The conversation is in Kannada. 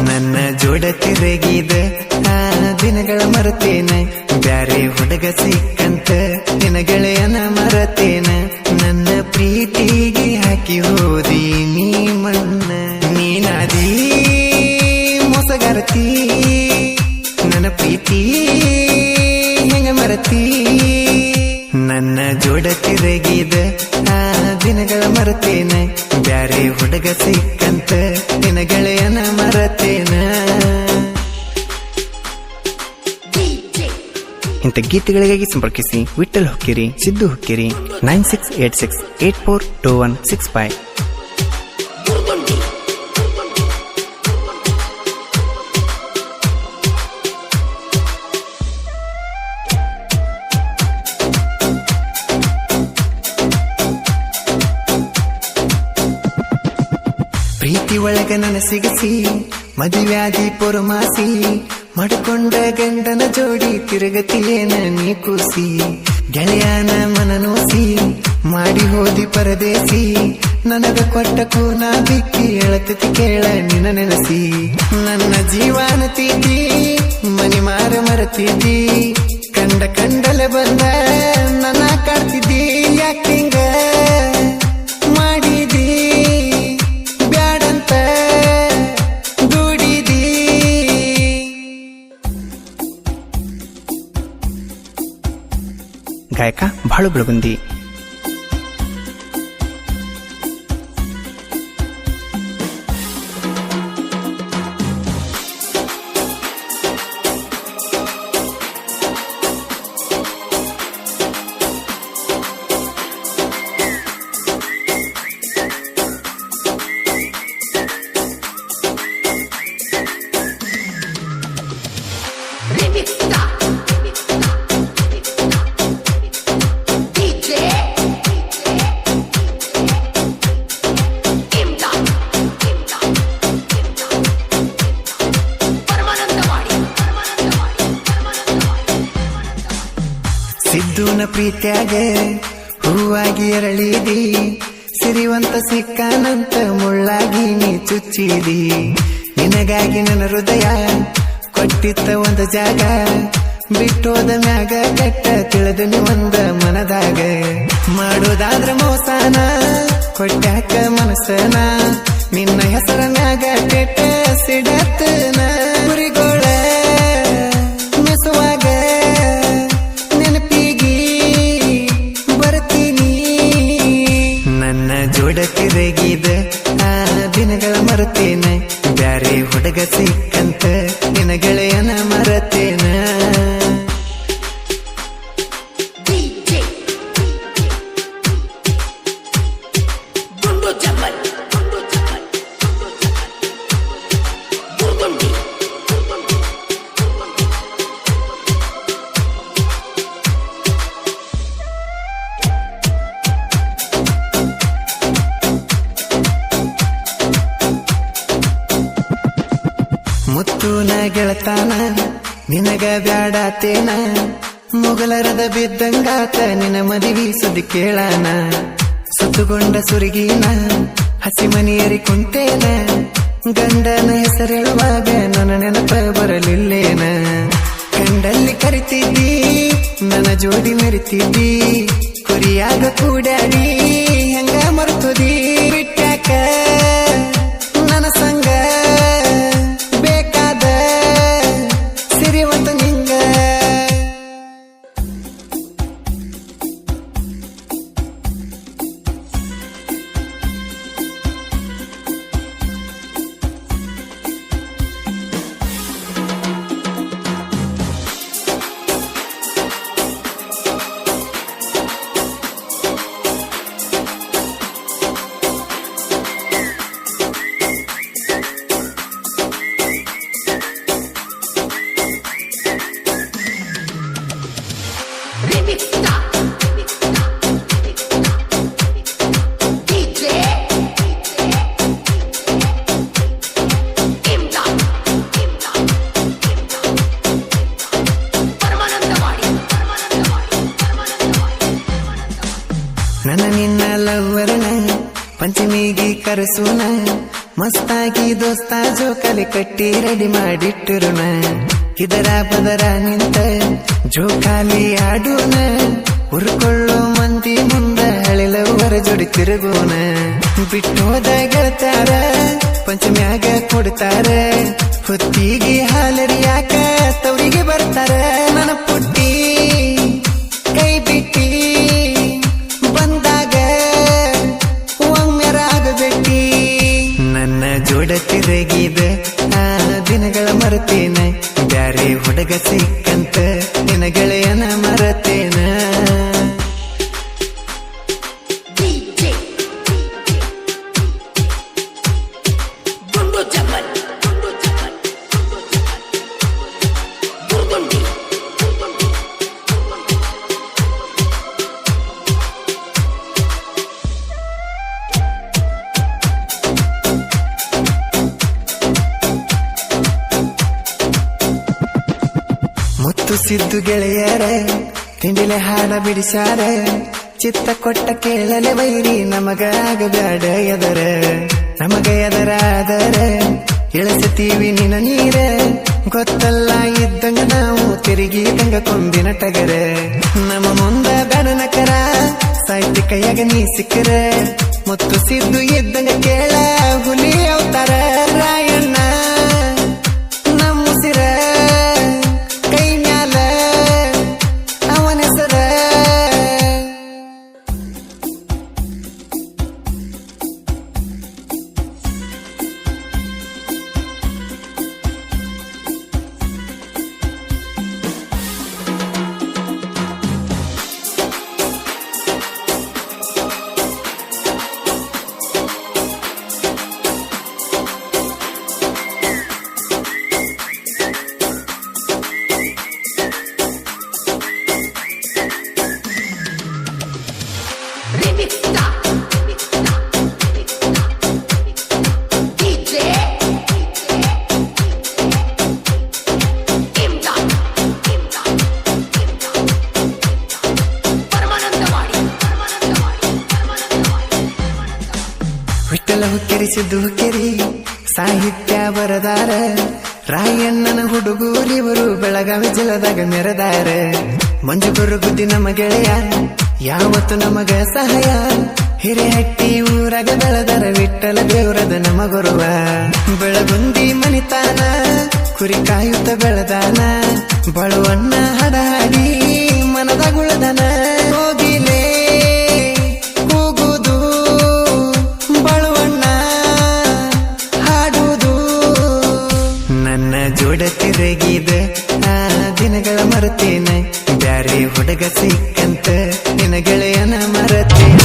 ನನ್ನ ಜೋಡ ತಿರುಗಿದ ಆ ದಿನಗಳ ಮರತೇನ, ಬ್ಯಾರೆ ಹುಡುಗ ಸಿಕ್ಕಂತ ನಿನ ಗೆಳೆಯನ ಮರತೇನ. ನನ್ನ ಪ್ರೀತಿಗೆ ಹಾಕಿ ಹೋದಿ ನೀ ಮಣ್ಣ, ನೀನಾದಿ ಮೋಸಗಾರತಿ. ನನ್ನ ಪ್ರೀತಿ ಹೆಂಗ ಮರತಿ? ನನ್ನ ಜೋಡ ತಿರುಗಿದ ಆ ದಿನಗಳ ಮರತೇನ, ಬ್ಯಾರೆ ಹುಡುಗ ಸಿಕ್ಕಂತ ನಿನ ಗೆಳೆಯನ ಮರತೇನ. ಇಂಥ ಗೀತೆಗಳಿಗಾಗಿ ಸಂಪರ್ಕಿಸಿ ವಿಠಲ್ ಹುಕ್ಕೇರಿ, ಸಿದ್ದು ಹುಕ್ಕೇರಿ 9686842165. ಪ್ರೀತಿ ಒಳಗ ನನ್ನ ಸಿಗಸಿ ಮದುವ್ಯಾದಿ ಪೊರಮಾಸಿ, ಮಡ್ಕೊಂಡ ಗಂಡನ ಜೋಡಿ ತಿರುಗತಿಯೇನ ನೀ ಕೂಸಿ. ಗೆಳೆಯನ ಮನನೋಸಿ ಮಾಡಿ ಹೋದಿ ಪರದೇಸಿ, ನನಗ ಕೊಟ್ಟ ಕೂನ ಬಿಕ್ಕಿ ಎಳತತಿ ಕೇಳ ನಿನ್ನ ನೆನಸಿ. ನನ್ನ ಜೀವಾನತಿದ್ದಿ ಮನಿ ಮಾರ ಮರತಿದ್ದಿ, ಕಂಡ ಕಂಡಲೆ ಬಂದ ನನ್ನ ಕಾಡ್ತಿದ್ದಿ. ಯಾಕಿಂಗ ಮಾಡಿದಿ ಬ್ಯಾಡಂತ ದುಡಿದಿ. ಗಾಯಕ ಬಾಳು ಬೆಳಗುಂದಿ. ಸಿದ್ದುನ ಪ್ರೀತ್ಯಾಗ ಹೂವಾಗಿ ಅರಳಿದಿ, ಸಿರಿವಂತ ಸಿಕ್ಕಾನಂತ ಮುಳ್ಳಾಗಿ ನೀ ಚುಚ್ಚಿದಿ. ನಿನಗಾಗಿ ನನ್ನ ಹೃದಯ ಕೊಟ್ಟಿತ್ತ ಒಂದು ಜಾಗ, ಬಿಟ್ಟೋದ ಮ್ಯಾಗ ಕೆಟ್ಟ ತಿಳಿದು ಒಂದ ಮನದಾಗ. ಮಾಡೋದಾದ್ರ ಮೋಸನ ಕೊಟ್ಟಾಕ ಮನಸ್ಸನ, ನಿನ್ನ ಹೆಸರ ಮ್ಯಾಗ ಕೆಟ್ಟ ಸಿಡತನ. ಗುರಿಗೋಳ ಮೆಸುವಾಗ ಜೋಡ ತಿರುಗಿದ ಆ ದಿನಗಳ ಮರತೇನ, ಬ್ಯಾರೆ ಹುಡುಗ ಸಿಕ್ಕಂತ ನಿನ ಗೆಳೆಯನ ಮರತೇನ. ಮುತ್ತುನ ಗೆಳತಾನ ನಿನಗ ಬ್ಯಾಡಾತೇನ, ಮುಗಲರದ ಬಿದ್ದಂಗಾತ ನಿನ ಮದುವಿ ಸುದ್ದಿ ಕೇಳಾನ. ಸುತ್ತುಗೊಂಡ ಸುರುಗಿನ ಹಸಿ ಮನಿಯರಿ ಕುಂತೇನ, ಗಂಡನ ಹೆಸರೇಳುವಾಗ ನನ್ನ ನೆನಪ ಬರಲಿಲ್ಲೇನ. ಕಂಡಲ್ಲಿ ಕರಿತಿದ್ದಿ ನನ್ನ ಜೋಡಿ ಮೆರಿತಿದ್ದಿ, ಕುರಿಯಾಗ ಕೂಡಾಡಿ ಹೆಂಗ ಮರ್ತುದಿ. ಬಿಟ್ಟಾಕ ನನ್ನ ಸಂಗ ಬೇಕಾದ ಸಿರಿವಂತ ನಿಂಗ. ನನ್ನ ನಿನ್ನ ಲವ್ವರನ ಪಂಚಮಿಗೆ ಕರೆಸೋಣ, ಮಸ್ತಾಗಿ ದೋಸ್ತ ಜೋಕಾಲಿ ಕಟ್ಟಿ ರೆಡಿ ಮಾಡಿಟ್ಟಿರುಣ. ಇದರ ಬದರ ನಿಂತ ಜೋಕಾಲಿ ಆಡೋಣ, ಹುರ್ಕೊಳ್ಳೋ ಮಂದಿ ಮುಂದ ಹಳಿಲವರ ಜೋಡಿ ತಿರುಗೋಣ. ಬಿಟ್ಟೋದ ಗೆಳತಾರ ಪಂಚಮ್ಯಾಗ ಕೊಡ್ತಾರ, ಹೊತ್ತಿಗೆ ಹಾಲರಿಯಾಕ ತವರಿಗೆ ಬರ್ತಾರ. ನನ್ನ ಪುಟ್ಟಿ ಕೈ ಬಿಟ್ಟಿ ಬಂದಾಗ ಒಮ್ಮೆರಾಗಬೇಟಿ, ನನ್ನ ಜೋಡ ತಿರುಗಿದ ಆ ದಿನಗಳ ಮರೆತೇನ, ಬ್ಯಾರೆ ಹುಡುಗ ಸಿಕ್ಕಂತ ನಿನ್ನ ಗೆಳೆಯನ ಮರೆತೇನ. ಮುತ್ತು ಸಿದ್ದು ಗೆಳೆಯರ ತಿಂಡಿಲೆ ಹಾಡ ಬಿಡಿಸಾರ, ಚಿತ್ತ ಕೊಟ್ಟ ಕೇಳಲೆ ವೈರಿ ನಮಗ ಆಗಬ್ಯಾಡ ಎದರ. ನಮಗ ಎದರ ಆದರ ಇಳಿಸತೀವಿ ನಿನ್ನ ನೀರ, ಗೊತ್ತಲ್ಲ ಇದ್ದಂಗ ನಾವು ತಿರುಗಿದಂಗ ಕೊಂದಿನ ಟಗರ. ನಮ್ಮ ಮುಂದ ಬೆಡನಕರ ಸಾಹಿತ್ಯ ಕೈಯಾಗ ನೀ ಸಿಕ್ಕರ, ಮುತ್ತು ಸಿದ್ದು ಇದ್ದಂಗ ಕೇಳ ಹುಲಿ ಅವತಾರ. ರಾಯಣ್ಣ ನಮ್ಮುಸಿರ ಕೈ ಮ್ಯಾಲ ಅವನ ಹೆಸರ. ವಿಠಲ ಹುಕ್ಕೆರಿ ಸಿದ್ದು ಹುಕ್ಕೆರಿ ಸಾಹಿತ್ಯ ಬರದಾರ, ರಾಯಣ್ಣನ ಹುಡುಗೂರಿವರು ಬೆಳಗಾವಿ ಜಿಲ್ಲದಾಗ ಮೆರೆದಾರ. ಮಂಜು ಗುರುಗುದ್ದಿ ನಮ್ಮ ಗೆಳೆಯ ಯಾವತ್ತು ನಮಗ ಸಹಾಯ, ಹಿರೇಹಟ್ಟಿ ಊರಾಗ ಬೆಳೆದರ ವಿಠಲ ದೇವರದ ನಮ್ಮ ಗುರುವ. ಬೆಳಗುಂದಿ ಮನಿತಾನ ಕುರಿ ಕಾಯುತ್ತ ಬೆಳೆದಾನ, ಬಳುವಣ್ಣ ಹಡಾಡಿ ಮನದಗುಳದನ. ಹೋಗಿಲೇ ಕೂಗುದು ಬಳುವಣ್ಣ ಹಾಡುವುದು, ನನ್ನ ಜೋಡ ತಿರುಗಿದ ಆ ದಿನಗಳ ಮರೆತೇನ, ಬ್ಯಾರೆ ಹುಡುಗ ಸಿಕ್ಕಂತ ನಿನ್ನ ಗೆಳೆಯನ ಮರೆತೇನ.